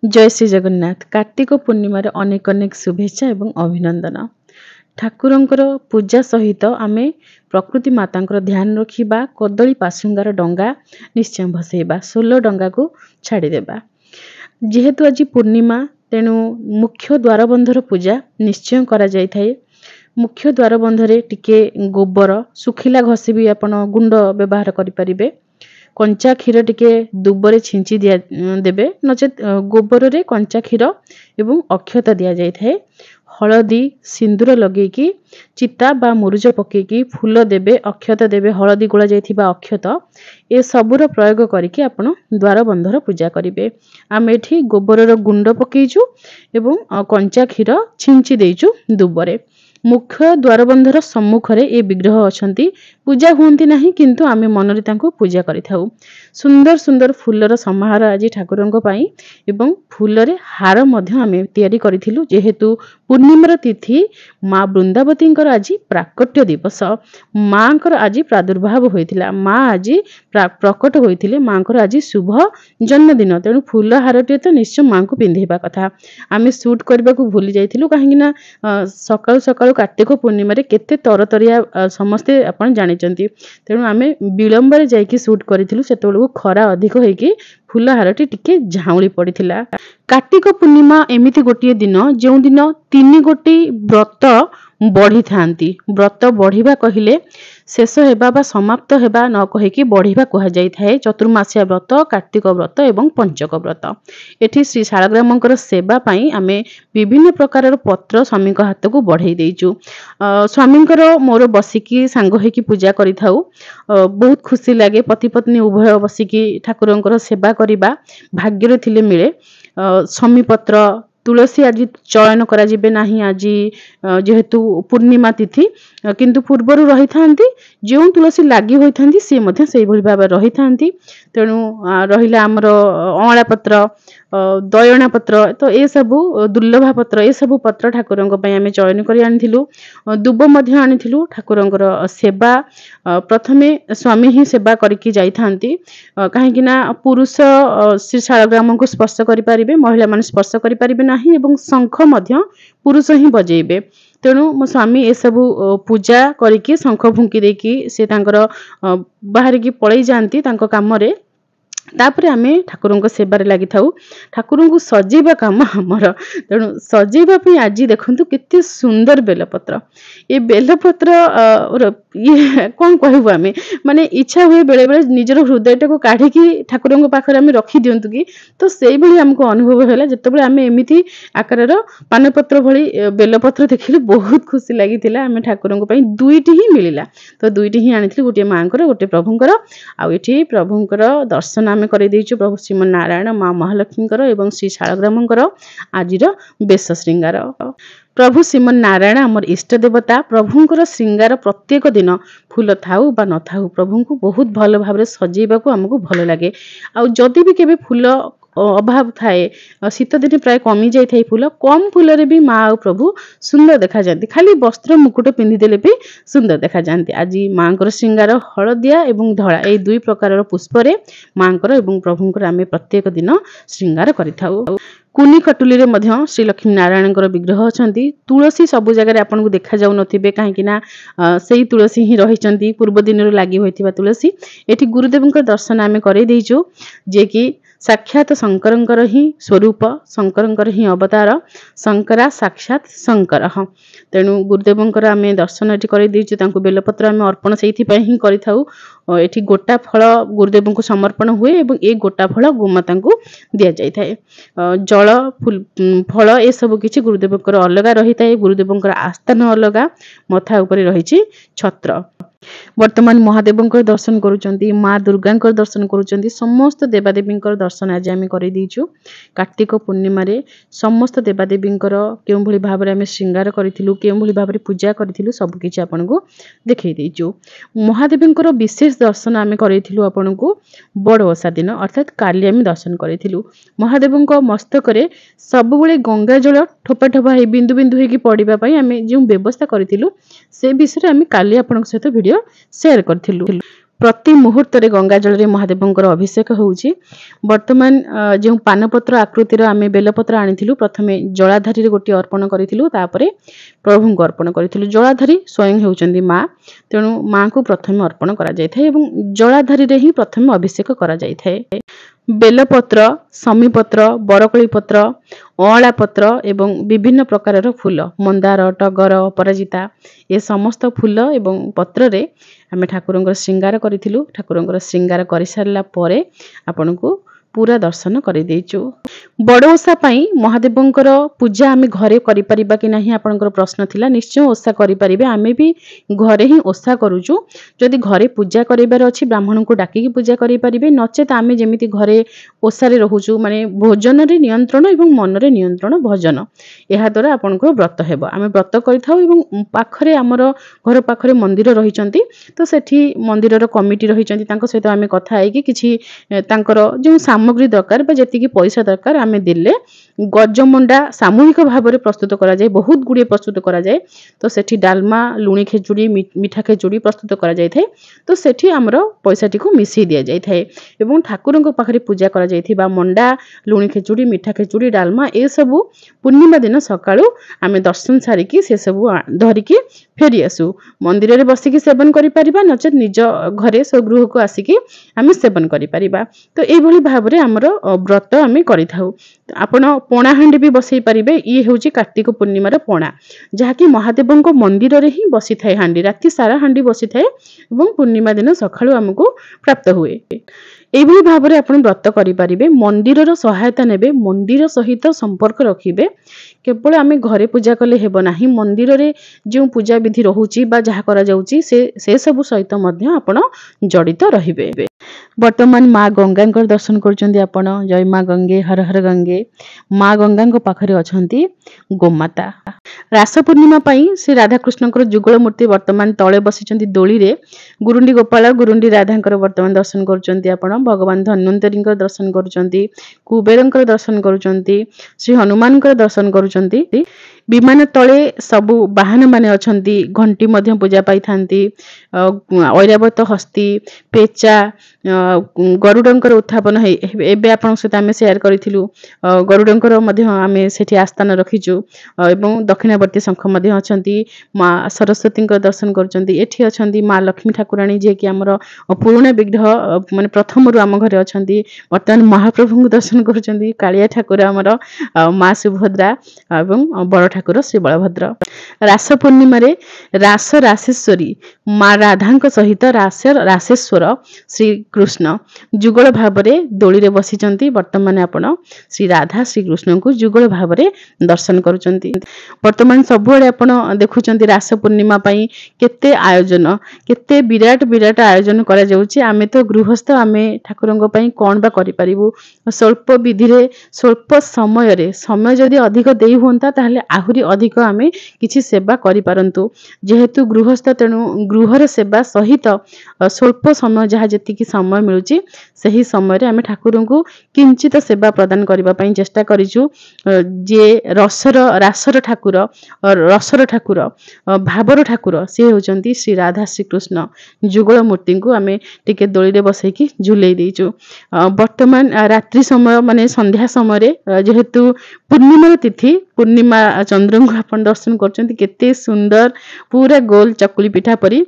जय श्री जगन्नाथ। कार्तिक पूर्णिमार अनेक अनेक शुभेच्छा एवं अभिनंदन। ठाकुरंकर पूजा सहित आमे प्रकृति मातांकर ध्यान रखिबा। कदली पाशुंगार डंगा निश्चय भसेबा। 16 डंगा को छाड़ीदेबा। जेहेतु आज पूर्णिमा तेणु मुख्य द्वारबंधर पूजा निश्चय करा जाय थाए। मुख्य द्वारबंधरे टिके गोबर सुखिला घसी भी आपण गुंड व्यवहार करि परिबे। कंचा क्षीर टिके दुबरे छिंची दिया देबे नचेत गोबर रे कंचा क्षीर एवं अक्षत दिया जाय थाए। हलदी सिंदूर लगेकी चिता बा मुरुज पकेकी फूल देबे अक्षत देबे हलदी गोळा जायथिबा अक्षत ए सबुर प्रयोग करिके आपण द्वार बंधर पूजा करिवे। आमे एठी गोबर रो गुंड पकेइछु एवं कंचा क्षीर छिंची देइछु दुबरे। मुख्य द्वारबंधर सम्मुखरे ए विग्रह अछंती। पूजा हुंती नाही किंतु आमे मनरे तांको पूजा करिथाउ। सुंदर सुंदर फूलर समाहार आज ठाकुरंको पई एवं फूलरे हार मध्य आमे तयारी करिथिलु। जेहेतु पूर्णिमार तिथि माँ वृंदावतींकर आज प्राकट्य दिवस। माँकर आज प्रादुर्भाव होइथिला। माँ आज प्रकट होइथिले। माँकर आज शुभ जन्मदिन तेणु फूल हारटे तो निश्चय माँ को पिंधेबा कथा। आमे शूट करबा को भूली जाइथिलु काहेकिना सकाळु सकाळु कार्तिक पूर्णिमा रे केते तरतरिया समस्ते आपण जानिचंती। तेणु आमे विलंबर जाइकी शूट करिथिलु। सेतेबेलु खरा अधिक होइकी फूल हारटी टिके झाउली पड़िथिला। कार्तिक पूर्णिमा एमिति गोटिए दिन जो दिन 3 गोटी व्रत बढ़ी थांती। व्रत बढ़िबा कहिले शेष हेबा बा समाप्त हेबा न कहिकी बढ़िबा कहा जाय थाए। चतुर्मास्या व्रत कार्तिक व्रत एवं पंचक व्रत। एठी श्री शालग्रामंकर सेवा पई आमे विभिन्न प्रकार पत्र स्वामीक हाथ को बढ़ाई देइचु। स्वामींकर मोर बसिकी सांग हेकी पूजा करिथाउ। बहुत खुशी लागे। पति पत्नी उभय बसिकी ठाकुरंकर सेवा करिबा भाग्यर थिले मिले। स्वामी पत्र तुलसी आज चयन करा जिबे नाही। आज जेहेतु पूर्णिमा तिथि किंतु पूर्वरु रही थांती। जो तुलसी लागी होई थांती से मध्य सेही भली भाबे रही थांती। तेणु रहिला हमर अळा पत्र दयणा पत्र तो ए सबु दुर्लभा पत्र ए सबु पत्र ठाकुरंक पई आमे चयन करी आनिथिलु। दुब मध्य आनिथिलु। ठाकुरंकर सेवा प्रथमे स्वामी ही सेवा करिकी जाई थांती। काहेकिना पुरुष श्री शालग्राम को स्पर्श करि परिबे महिला माने स्पर्श करि परिबे नाही एवं शंख मध्य पुरुष ही बजेइबे। तेणु मो स्वामी ए सबु पूजा करिकी शंख फुंकी देकी से तांकर बाहर की पळै जानती तांको काम रे। तापरे आमे ठाकुरंको सेबारे लागि थाउ। ठाकुरंको सजेबा काम हमर। तेणु सजेबा पई आज देखंतु केते सुंदर बेलपत्र। ए बेलपत्र ये कोन कहबो आमे माने इच्छा हुए बेले बेले निजर हृदयटा को काढी की ठाकुरंको पाखरे आमे रखी दियंतु की तो सेई भली हमको अनुभव होला। जतबे आमे एमिति आकारर पानपत्र भली बेलपत्र देखिले बहुत खुशी लागितिला। आमे ठाकुरंको पई दुईटी ही मिलिला तो दुईटी ही आनिथिलु। गोटे मांकर गोटे प्रभुंकर आ एठी प्रभुंकर दर्शन आमे करै देइछु। प्रभु श्रीमन नारायण माँ महालक्ष्मीकर एवं श्री शालग्रामंकर आजिर बेश श्रृंगार। प्रभु श्रीमन नारायण आमर इष्ट देवता। प्रभुंकर श्रृंगार प्रत्येक दिन फूल थाउ बा न थाउ प्रभुंको बहुत भल भाबरे सजेबा को हमको भल लागे। आ जदि भी केबे फूल अभाव थाए शीत दिन प्राय कमी जाय थाए फूल कम फूल रे भी माँ और प्रभु सुंदर देखा जाती। खाली वस्त्र मुकुट पिंधि देले भी सुंदर देखा जाती। आज माँकर श्रृंगार हलदिया एवं धड़ा ए दुई प्रकार पुष्प रे माँकर एवं प्रभुंकर आमे प्रत्येक दिन श्रृंगार करिथाउ। कुनी खटुली रे मध्य श्री लक्ष्मी नारायणकर विग्रह अछंती। तुलसी सब जगह आपन को देखा जाउ नथिबे काहेकिना सेही तुलसी ही रहिचंती। पूर्व दिन रो लागि होइथिबा तुलसी एठी गुरुदेवंकर दर्शन आमे करै देइछु। जे कि साक्षात शंकरंकर ही स्वरूप शंकरंकर ही अवतार शंकरा साक्षात शंकर। तेणु गुरुदेवंकर आमे दर्शन एठी करै देइछु। तांको बेलपत्र आमे अर्पण सेहिथि पई ही करिथाउ। एठी गोटा फल गुरुदेव को समर्पण हुए एवं ए गोटा फल गोमाता को दिया जाय थाए। जल फूल फल ए सब किछि गुरुदेवंकर अलगा रही थाए। गुरुदेवंकर आस्थान अलगा मथा ऊपर रहिछि छत्र। वर्तमान महादेवंकर दर्शन करूचंती माँ दुर्गांकर दर्शन करूचंती समस्त देवादेवींकर दर्शन आज आमे करै दीचु। कार्तिक पूर्णिमा रे समस्त देवादेवींकर केउ भली भाबरे आमे श्रृंगार करिथिलु केउ भली भाबरे पूजा करिथिलु सब किछि आपनको देखै दीचु। महादेवंकर विशेष दर्शन आमे करिथिलु आपनको बड़ ओसा दिन अर्थात काली आमे दर्शन करिथिलु। महादेवंक मस्तक रे सब बेले गंगा जल ठोपा ठोपा हे बिंदु बिंदु हे की पड़िबा पई आमे जे व्यवस्था करिथिलु से विषय आमे काली आपनक सहित वीडियो शेयर करथिलु। प्रति मुहूर्त गंगा जल रे महादेवंकर अभिषेक होउची। वर्तमान जो पानपत्र आकृतिर आमे बेलपत्र आनिथिलु प्रथमे जलाधारी रे गोटी अर्पण करिथिलु तापरे प्रभु को अर्पण करिथिलु। जलाधारी स्वयं हेउचंदी माँ, तेणु माँ को प्रथमे अर्पण करा जाय थाए एवं जलाधारी रे ही प्रथमे अभिषेक करा जाय थाए। बेलपत्र, समीपत्र, बरकली पत्र, अँला पत्र एवं विभिन्न प्रकार फूल मंदार, टगर, अपराजिता ए समस्त फूल एवं पत्र रे आमे ठाकुरंकर श्रृंगार करिथिलु। ठाकुरंकर श्रृंगार करि सारला परे आपनको पूरा दर्शन कर देइचु। बड़ ओषा पाई महादेवंकर पूजा आमे घरे करि परिबा कि नाही आपनकर प्रश्न थिला। निश्चय ओषा करि परिबे, आमे भी घरे ही ओषा करूचु। जदि घरे पूजा करिबार अछि ब्राह्मण को डाकी की पूजा करि परिबे, नचेत आमे जेमिति घरे ओषा रे रहूचु माने भोजन रे नियंत्रण एवं मन रे नियंत्रण भजन, एहा द्वारा आपनकर व्रत हेबो। आमे व्रत करिथाउ एवं पाखरे हमर घर पाखरे मंदिर रहिचंती, तो सेठी मंदिर रो कमिटी रहिचंती, तांको सहित आमे कथा आइ कि किछि तांकर जो सामग्री दरकार बा जति पैसा दरकार आमे दिले गजमंडा सामूहिक भाव में प्रस्तुत करा जाए, बहुत गुड़िए प्रस्तुत करा जाए। तो सेठी डालमा, लुणी खेचुड़ी, मिठा खेचुड़ी प्रस्तुत करा जाए थाए। तो सेठी हमरो पैसाटी को मिसई दिया जाए थाए एवं ठाकुरंको पाखरे पूजा करा जाइथिबा मंडा, लुणी खेचुड़ी, मिठा खेचुड़ी, डालमा ए सबु पूर्णिमा दिन सकाळु आमे दर्शन सारिकी से सबु धरिकी फेरी आसु। मंदिर रे बसिकी सेवन करि परिबा, नचेत निज घरे स्वगृह को आसिकी आमे सेवन करि परिबा। तो ए भली भाव रे हमरो व्रत आमे करिथाउ। आपण पणाहांडी भी बसई पारिबे। ये होची कार्तिक पूर्णिमार पणा, जहाँकि महादेवंको मंदिर रे ही बसी थाए हांडी, राति सारा हांडी बसी थाए एवं पूर्णिमा दिन सकाळु हमको प्राप्त हुए। एभली भाव रे आपण व्रत करि पारिबे। मंदिरर सहायता नेबे, मंदिर सहित संपर्क रखिबे। केवल आमे घरे पूजा कले हेबो नाही, मंदिर रे जो पूजा विधि रहूची बा जहा करा जाउची से सब सहित मध्य आपण जड़ित रहिबे। वर्तमान माँ गंगा दर्शन करचंदी आपण। जय माँ गंगे, हर हर गंगे। माँ गंगा पाखरे अछंती गोमाता। रास पूर्णिमा पाई श्री राधाकृष्ण जुगल मूर्ति वर्तमान तले बसिचंती दोली रे। गुरुंडी गोपाल, गुरुंडी राधांकर वर्तमान दर्शन करचंती आपण। भगवान धन्वंतरी दर्शन करचंती, कुबेरंकर दर्शन करचंती, श्री हनुमान दर्शन करचंती। विमान तले सबु वाहन माने अछंती, घंटी मध्य पूजा पाई थांती, ऐरावत हस्ती, पेचा, गरुडंकर उत्थापन है एबे आपन सहित आमे शेयर करिथिलु। गरुडंकर मध्य आमे सेठी आस्थान रखिचु एवं दक्षिणावर्ती शंख मध्य अछंती। माँ सरस्वती दर्शन करचंती। एठी अछंती माँ लक्ष्मी ठाकुराणी, जे कि हमर पुराणा विग्रह माने प्रथम रु आम घरे अछंती। वर्तमान महाप्रभु दर्शन करचंती। कालिया ठाकुर हमर, माँ सुभद्रा एवं बड़ ठाकुर श्री बलभद्र। रास पूर्णिमा रे रास रासेश्वरी माँ राधांक सहित रासेश्वर श्री कृष्ण जुगल भाव में दोली रे बसिचंती। वर्तमान आपण श्री राधा श्री कृष्ण को जुगल भाव में दर्शन करुचंती। वर्तमान सबुआडे आपण देखुचंती रास पूर्णिमा पई केते आयोजन, केते विराट विराट आयोजन करा जाउची। आमे तो गृहस्थ, आमे ठाकुरंक पई कोन बा करि परिबु। स्वल्प विधि रे स्वल्प समय रे, समय जदि अधिक देई होंता ताहले आहुरी अधिक आमे किछि सेवा करि परंतु। जेहेतु गृहस्थ, तेणु गृहर सेवा सहित स्वल्प समय जहाँ जेतिकी समय मिलुची सही समय रे आमे ठाकुरंकु किंचित सेवा प्रदान करबा पई चेष्टा करिछु। जे रासर ठाकुर, रसर ठाकुर, भावर ठाकुर से होचंती श्री राधा श्री कृष्ण जुगल मूर्ति को आमे टिके दोली रे बसैकी झुलेई देइछु। वर्तमान रात्रि समय माने संध्या समय रे जेहेतु पूर्णिमा तिथि, पूर्णिमा चंद्र को आपण दर्शन करचंती। केते सुंदर पूरा गोल चकुली पिठा परी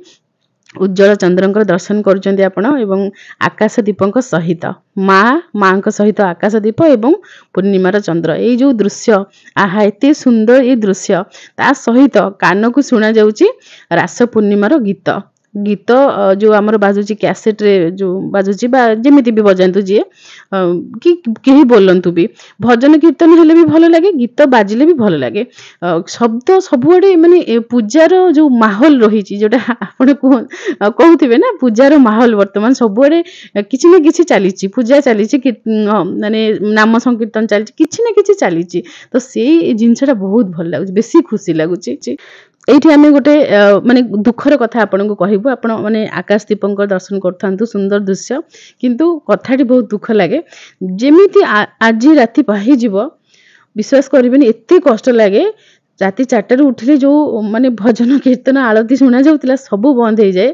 उज्जवल चंद्रंकर दर्शन करुचंती आपण एवं आकाश दीपक सहित माँ सहित आकाश दीप एवं पूर्णिमार चंद्र, ये जो दृश्य आहा एते सुंदर ये दृश्य, ता सहित कान को सुना जाउची रास पूर्णिमार गीत। गीत जो आमर बाजुची कैसेट रे जो बाजुची बा जेमिति भी बजांतु जे कि केही बोलंतु भी, भजन कीर्तन हेले भी भल लगे, गीत बाजिले भी भल लगे। शब्द सबुआडे माने पूजार जो माहौल रहिची, जोटा आपण कहउथिबे ना पूजार माहौल वर्तमान सबुआडे किछि ना किछि चलीची, पूजा चलीची, माने नाम संकीर्तन चलीची, किछि ना किछि चलीची। तो सेई जिंसटा बहुत भल लागुची, बेसी खुशी लागुची। एठी आमे गोटे माने दुखर कथा आपनको कहबो। आपण माने आकाश दीपंकर दर्शन करथांतु, सुंदर दृश्य, किंतु कथाटी बहुत दुख लागे। जेमिति आज राति पाहि जीव, विश्वास करिबेनी एते कष्ट लागे। ରାତି 4ଟାରୁ ଉଠିଲେ ଯୋଉ ମାନେ ଭଜନ କୀର୍ତ୍ତନ ଆଳତି ଶୁଣା ଯାଉଥିଲା ସବୁ ବନ୍ଦ ହେଇଯାଏ,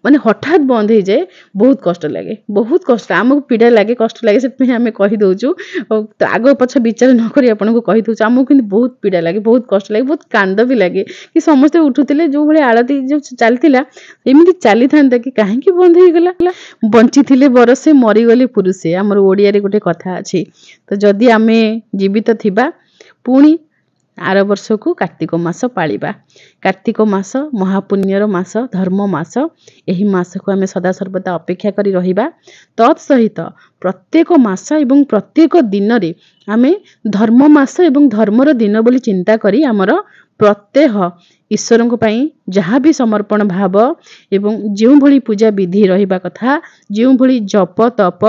ମାନେ ହଠାତ୍ ବନ୍ଦ ହେଇଯାଏ। ବହୁତ କଷ୍ଟ ଲାଗେ, ବହୁତ କଷ୍ଟ, ଆମକୁ ପୀଡ଼ା ଲାଗେ, କଷ୍ଟ ଲାଗେ। ସେଥିପାଇଁ ଆମେ କହିଦଉଛୁ, ଆଗ ପଛ ବିଚାର ନ କରି ଆପଣଙ୍କୁ କହିଦଉଛୁ। ଆମକୁ କିନ୍ତୁ ବହୁତ ପୀଡ଼ା ଲାଗେ, ବହୁତ କଷ୍ଟ ଲାଗେ, ବହୁତ କାନ୍ଦ ବି ଲାଗେ କି ସମସ୍ତେ ଉଠୁଥିଲେ, ଯୋଉ ଭଳି ଆଳତି ଯୋଉ ଚାଲିଥିଲା ଏମିତି ଚାଲିଥାନ୍ତା କି କାହିଁକି ବନ୍ଦ ହେଇଗଲା। ବଞ୍ଚିଥିଲେ ବରଷେ ମରିଗଲେ ପୁରୁଷେ, ଆମର ଓଡ଼ିଆରେ ଗୋଟେ କଥା ଅଛି। ତ ଯଦି ଆମେ ଜୀବିତ ଥିବା ପୁଣି ଆର ବର୍ଷକୁ କାର୍ତ୍ତିକ ମାସ ପାଳିବା। କାର୍ତ୍ତିକ ମାସ ମହାପୁଣ୍ୟର ମାସ, ଧର୍ମ ମାସ। ଏହି ମାସକୁ ଆମେ ସଦାସର୍ବଦା ଅପେକ୍ଷା କରି ରହିବା। ତତ୍ ସହିତ ପ୍ରତ୍ୟେକ ମାସ ଏବଂ ପ୍ରତ୍ୟେକ ଦିନରେ ଆମେ ଧର୍ମ ମାସ ଏବଂ ଧର୍ମର ଦିନ ବୋଲି ଚିନ୍ତା କରି ଆମର ପ୍ରତ୍ୟହ ଈଶ୍ୱରଙ୍କ ପାଇଁ ଯାହା ବି ସମର୍ପଣ ଭାବ ଏବଂ ଯେଉଁଭଳି ପୂଜା ବିଧି ରହିବା କଥା, ଯେଉଁଭଳି ଜପ ତପ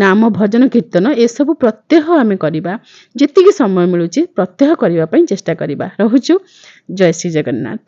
ନାମ ଭଜନ କୀର୍ତ୍ତନ ଏସବୁ ପ୍ରତ୍ୟହ ଆମେ କରିବା। ଯେତିକି ସମୟ ମିଳୁଛି ପ୍ରତ୍ୟହ କରିବା ପାଇଁ ଚେଷ୍ଟା କରିବା। ରହୁଛୁ। ଜୟ ଶ୍ରୀ ଜଗନ୍ନାଥ।